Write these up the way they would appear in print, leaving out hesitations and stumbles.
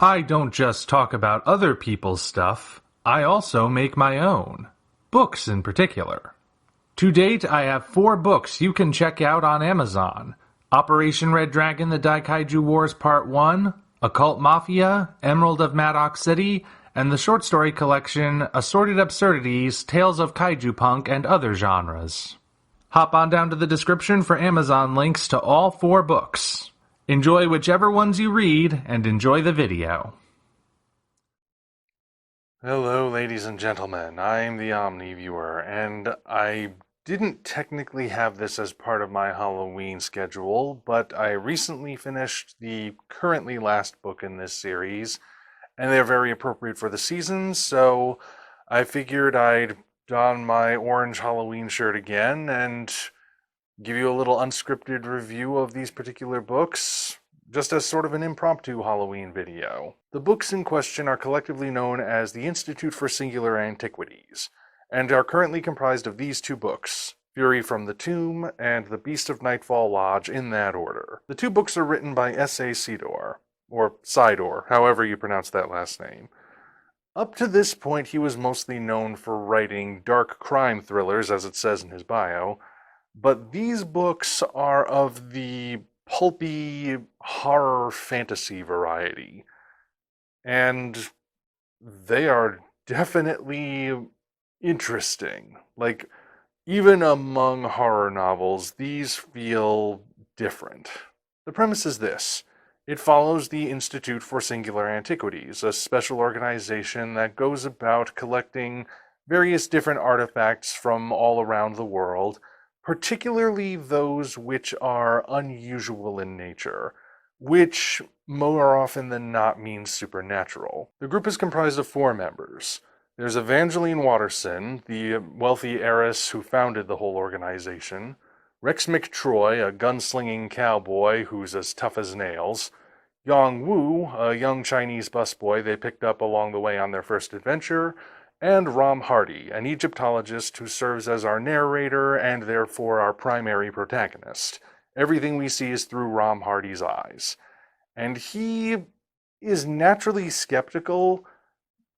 I don't just talk about other people's stuff, I also make my own. Books in particular. To date, I have 4 books you can check out on Amazon. Operation Red Dragon: The Daikaiju Wars Part 1, Occult Mafia, Emerald of Maddox City, and the short story collection Assorted Absurdities, Tales of Kaiju Punk and Other Genres. Hop on down to the description for Amazon links to all 4 books. Enjoy whichever ones you read, and enjoy the video. Hello, ladies and gentlemen. I'm the Omni viewer, and I didn't technically have this as part of my Halloween schedule, but I recently finished the currently last book in this series, and they're very appropriate for the season, so I figured I'd don my orange Halloween shirt again and give you a little unscripted review of these particular books, just as sort of an impromptu Halloween video. The books in question are collectively known as the Institute for Singular Antiquities, and are currently comprised of these 2 books, Fury from the Tomb and The Beast of Nightfall Lodge, in that order. The 2 books are written by S.A. Sidor, or Sidor, however you pronounce that last name. Up to this point, he was mostly known for writing dark crime thrillers, as it says in his bio, but these books are of the pulpy horror fantasy variety, and they are definitely interesting. Like, even among horror novels, these feel different. The premise is this. It follows the Institute for Singular Antiquities, a special organization that goes about collecting various different artifacts from all around the world, particularly those which are unusual in nature, which more often than not means supernatural. The group is comprised of 4 members. There's Evangeline Watterson, the wealthy heiress who founded the whole organization, Rex McTroy, a gunslinging cowboy who's as tough as nails, Yang Wu, a young Chinese busboy they picked up along the way on their first adventure, and Ram Hardy, an Egyptologist who serves as our narrator and therefore our primary protagonist. Everything we see is through Ram Hardy's eyes. And he is naturally skeptical,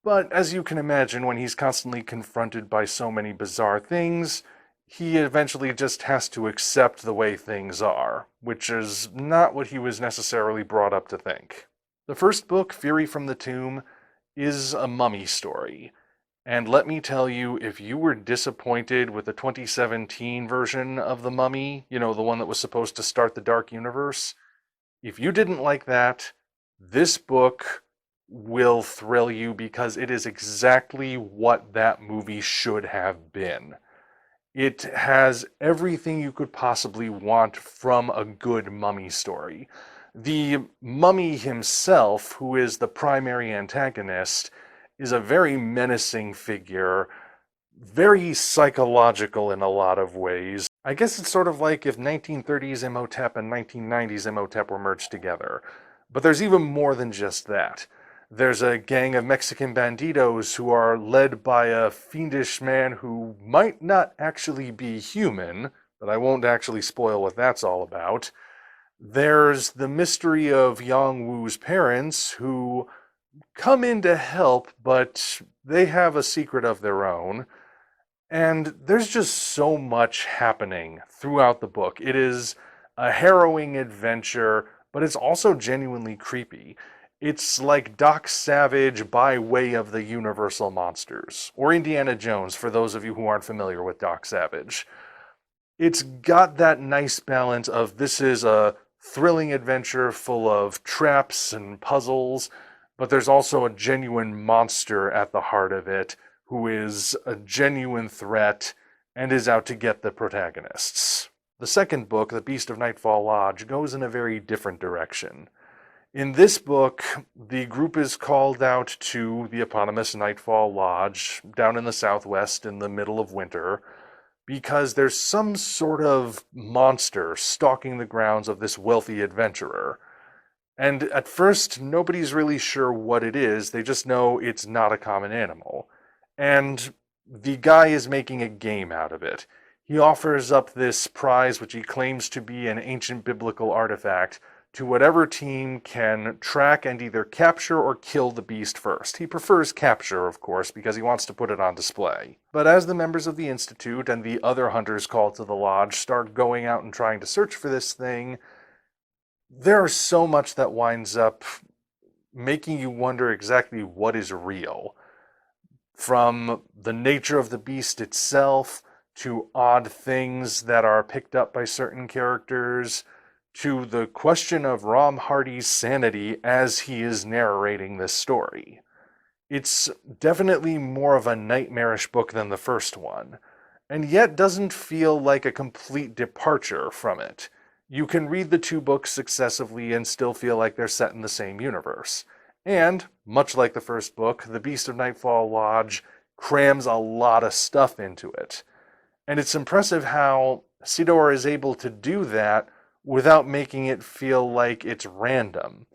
but as you can imagine, when he's constantly confronted by so many bizarre things, he eventually just has to accept the way things are, which is not what he was necessarily brought up to think. The first book, Fury from the Tomb, is a mummy story. And let me tell you, if you were disappointed with the 2017 version of The Mummy, the one that was supposed to start the Dark Universe, if you didn't like that, this book will thrill you because it is exactly what that movie should have been. It has everything you could possibly want from a good mummy story. The mummy himself, who is the primary antagonist, is a very menacing figure, very psychological in a lot of ways. I guess it's sort of like if 1930s Imhotep and 1990s Imhotep were merged together. But there's even more than just that. There's a gang of Mexican banditos who are led by a fiendish man who might not actually be human, but I won't actually spoil what that's all about. There's the mystery of Yang Wu's parents, who come in to help, but they have a secret of their own. And there's just so much happening throughout the book. It is a harrowing adventure, but it's also genuinely creepy. It's like Doc Savage by way of the Universal Monsters, or Indiana Jones for those of you who aren't familiar with Doc Savage. It's got that nice balance of this is a thrilling adventure full of traps and puzzles, but there's also a genuine monster at the heart of it who is a genuine threat and is out to get the protagonists. The second book, The Beast of Nightfall Lodge, goes in a very different direction. In this book, the group is called out to the eponymous Nightfall Lodge down in the southwest in the middle of winter because there's some sort of monster stalking the grounds of this wealthy adventurer. And at first, nobody's really sure what it is. They just know it's not a common animal. And the guy is making a game out of it. He offers up this prize, which he claims to be an ancient biblical artifact, to whatever team can track and either capture or kill the beast first. He prefers capture, of course, because he wants to put it on display. But as the members of the Institute and the other hunters called to the lodge start going out and trying to search for this thing, there's so much that winds up making you wonder exactly what is real. From the nature of the beast itself, to odd things that are picked up by certain characters, to the question of Rom Hardy's sanity as he is narrating this story. It's definitely more of a nightmarish book than the first one, and yet doesn't feel like a complete departure from it. You can read the two books successively and still feel like they're set in the same universe. And, much like the first book, The Beast of Nightfall Lodge crams a lot of stuff into it. And it's impressive how Sidor is able to do that without making it feel like it's random.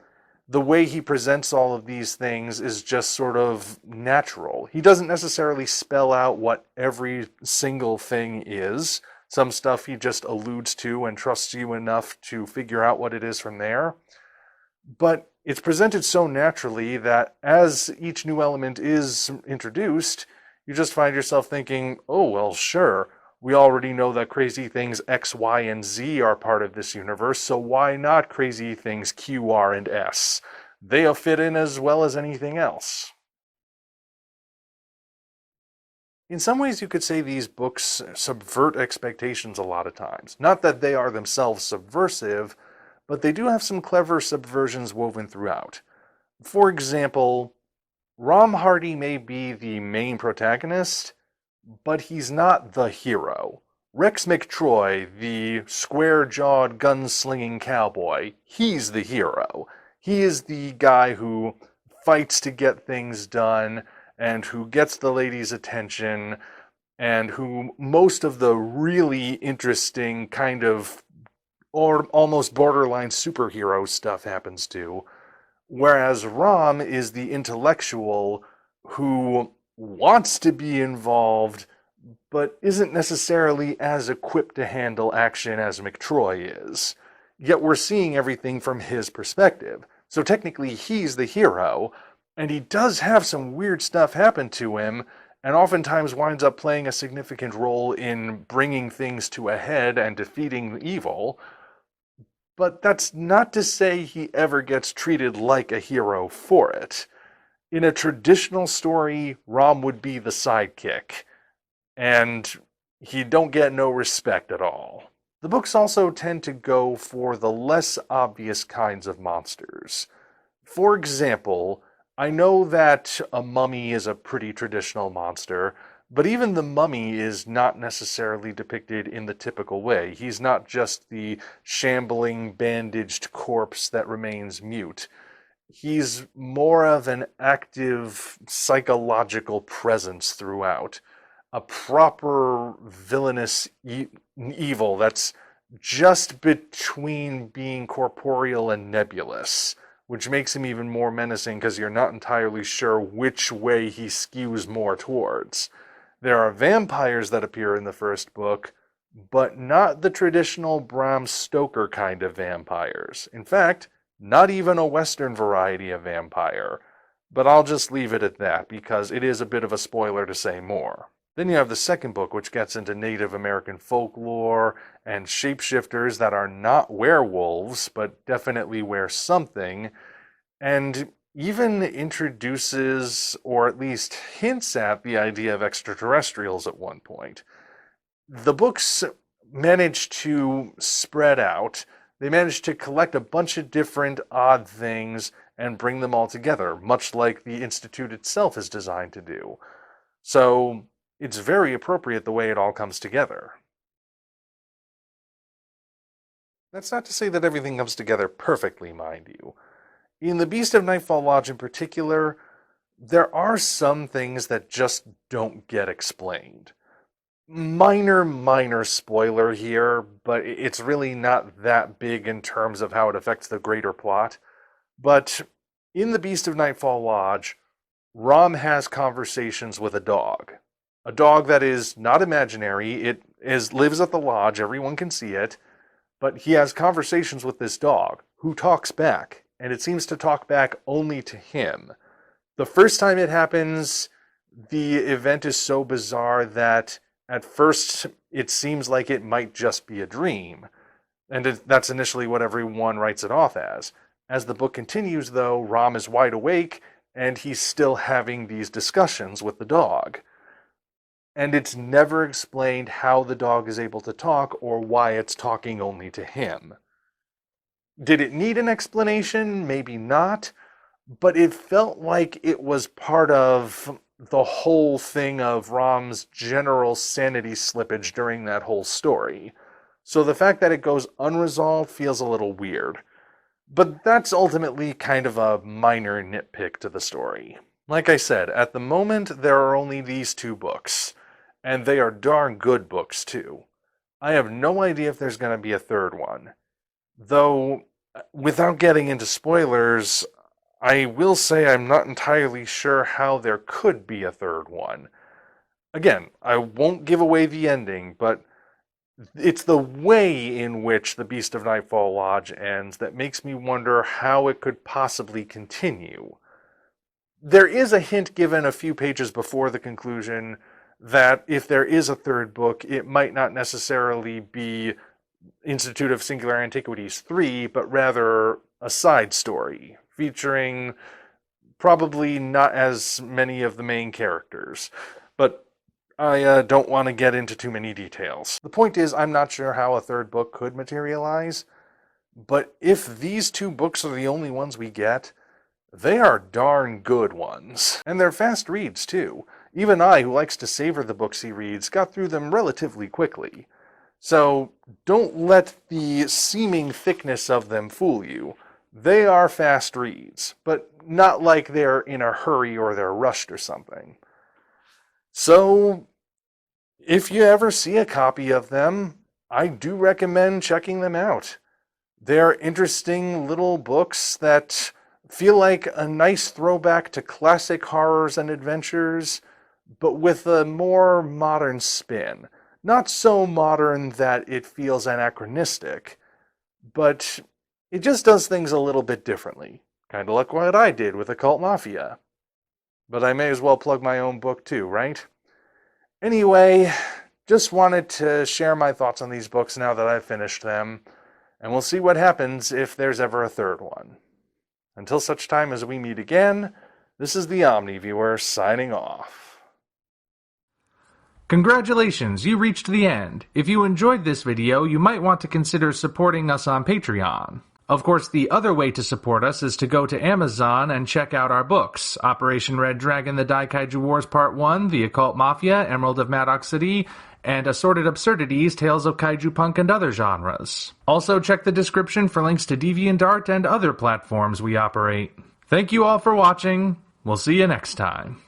The way he presents all of these things is just sort of natural. He doesn't necessarily spell out what every single thing is. Some stuff he just alludes to and trusts you enough to figure out what it is from there. But it's presented so naturally that as each new element is introduced, you just find yourself thinking, oh, well, sure. We already know that crazy things X, Y, and Z are part of this universe, so why not crazy things Q, R, and S? They'll fit in as well as anything else. In some ways, you could say these books subvert expectations a lot of times. Not that they are themselves subversive, but they do have some clever subversions woven throughout. For example, Rom Hardy may be the main protagonist, but he's not the hero. Rex McTroy, the square-jawed gunslinging cowboy, he's the hero. He is the guy who fights to get things done and who gets the ladies' attention and who most of the really interesting kind of or almost borderline superhero stuff happens to. Whereas Rom is the intellectual who wants to be involved, but isn't necessarily as equipped to handle action as McTroy is. Yet we're seeing everything from his perspective. So technically he's the hero, and he does have some weird stuff happen to him, and oftentimes winds up playing a significant role in bringing things to a head and defeating evil. But that's not to say he ever gets treated like a hero for it. In a traditional story, Rom would be the sidekick, and he don't get no respect at all. The books also tend to go for the less obvious kinds of monsters. For example, I know that a mummy is a pretty traditional monster, but even the mummy is not necessarily depicted in the typical way. He's not just the shambling, bandaged corpse that remains mute. He's more of an active psychological presence throughout. A proper villainous evil that's just between being corporeal and nebulous, which makes him even more menacing because you're not entirely sure which way he skews more towards. There are vampires that appear in the first book, but not the traditional Bram Stoker kind of vampires. In fact, not even a Western variety of vampire. But I'll just leave it at that, because it is a bit of a spoiler to say more. Then you have the second book, which gets into Native American folklore and shapeshifters that are not werewolves, but definitely wear something, and even introduces, or at least hints at, the idea of extraterrestrials at one point. The books manage to spread out. They manage to collect a bunch of different odd things and bring them all together, much like the Institute itself is designed to do. So it's very appropriate the way it all comes together. That's not to say that everything comes together perfectly, mind you. In The Beast of Nightfall Lodge in particular, there are some things that just don't get explained. Minor spoiler here, but it's really not that big in terms of how it affects the greater plot. But in The Beast of Nightfall Lodge, Rom has conversations with a dog. A dog that is not imaginary. It lives at the lodge, everyone can see it, but he has conversations with this dog who talks back, and it seems to talk back only to him. The first time it happens, the event is so bizarre that at first it seems like it might just be a dream, and that's initially what everyone writes it off as. As the book continues, though, Rom is wide awake, and he's still having these discussions with the dog. And it's never explained how the dog is able to talk or why it's talking only to him. Did it need an explanation? Maybe not. But it felt like it was part of the whole thing of Rom's general sanity slippage during that whole story. So the fact that it goes unresolved feels a little weird. But that's ultimately kind of a minor nitpick to the story. Like I said, at the moment there are only these 2 books. And they are darn good books, too. I have no idea if there's going to be a 3rd one. Though, without getting into spoilers, I will say I'm not entirely sure how there could be a 3rd one. Again, I won't give away the ending, but it's the way in which the Beast of Nightfall Lodge ends that makes me wonder how it could possibly continue. There is a hint given a few pages before the conclusion that if there is a 3rd book, it might not necessarily be Institute of Singular Antiquities 3, but rather a side story, featuring probably not as many of the main characters. But I don't want to get into too many details. The point is, I'm not sure how a 3rd book could materialize, but if these 2 books are the only ones we get, they are darn good ones. And they're fast reads, too. Even I, who likes to savor the books he reads, got through them relatively quickly. So don't let the seeming thickness of them fool you. They are fast reads, but not like they're in a hurry or they're rushed or something. So if you ever see a copy of them, I do recommend checking them out. They're interesting little books that feel like a nice throwback to classic horrors and adventures, but with a more modern spin. Not so modern that it feels anachronistic, but it just does things a little bit differently. Kind of like what I did with Occult Mafia. But I may as well plug my own book too, right? Anyway, just wanted to share my thoughts on these books now that I've finished them, and we'll see what happens if there's ever a 3rd one. Until such time as we meet again, this is the Omni Viewer signing off. Congratulations, you reached the end. If you enjoyed this video, you might want to consider supporting us on Patreon. Of course, the other way to support us is to go to Amazon and check out our books. Operation Red Dragon, The Daikaiju Wars Part 1, The Occult Mafia, Emerald of Maddox City, and Assorted Absurdities, Tales of Kaiju Punk and Other Genres. Also check the description for links to DeviantArt and other platforms we operate. Thank you all for watching. We'll see you next time.